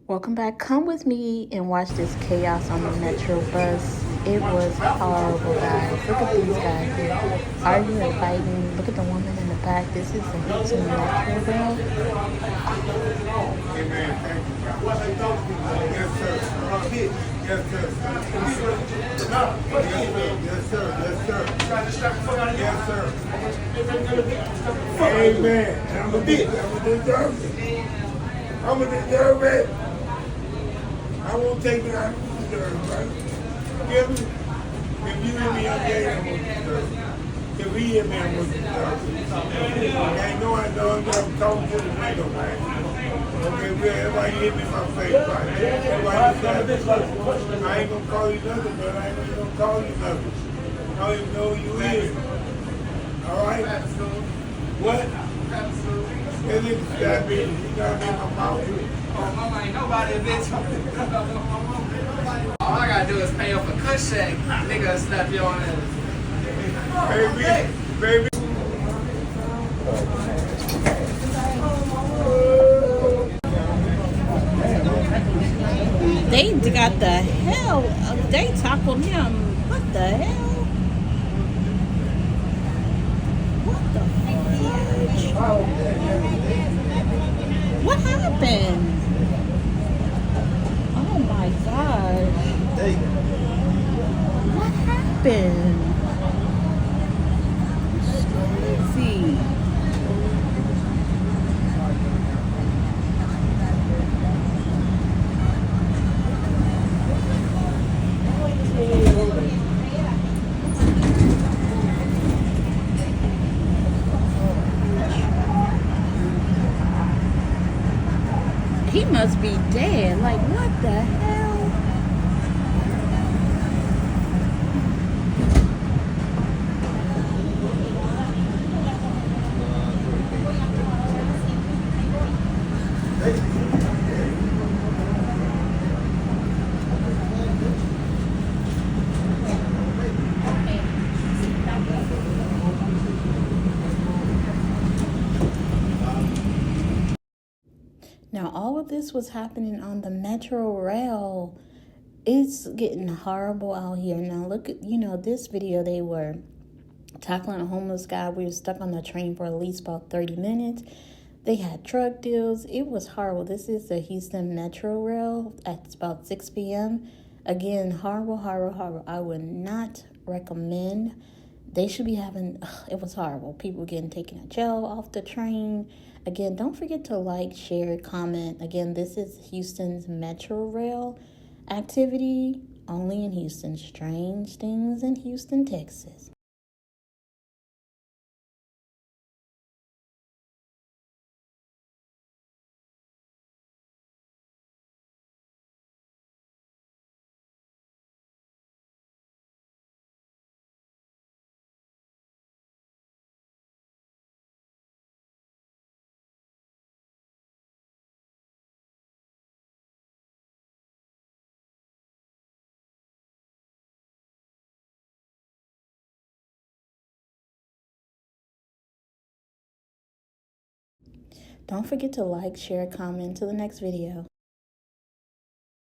Welcome back. Come with me and watch this chaos on the Metro bus. It was horrible, guys. Look at these guys here arguing and fighting. Look at the woman in the back. This is the Houston Metro rail. Amen. I'm a bitch. I'm gonna deserve it. I won't take it out of deserve, right? Give me. If you hear me, I'm gay, I'm gonna deserve it. If he hear me, I'm gonna deserve it. I know I'm talking to the nigga, man. Okay, everybody hit me in my face, right? Everybody said, I ain't gonna call you nothing, but I ain't gonna call you nothing. I don't even know who you is. All right? What? That nigga got me. He got me in my mouth. Oh, mama ain't nobody, bitch. All I gotta do is pay up a cushion. Nigga, slap you on it. Baby. They got the hell. They tackled him. What the hell? What the fudge? What happened? Oh my gosh. What happened? It's crazy. He must be dead. Like, what the hell? Now, all of this was happening on the Metro Rail. It's getting horrible out here. Now, look at, this video, they were tackling a homeless guy. We were stuck on the train for at least about 30 minutes. They had drug deals. It was horrible. This is the Houston Metro Rail at about 6 p.m. Again, horrible. I would not recommend. They should be having, it was horrible. People getting taken to jail off the train. Again, don't forget to like, share, comment. Again, this is Houston's Metro Rail activity only in Houston. Strange things in Houston, Texas. Don't forget to like, share, comment. Till the next video.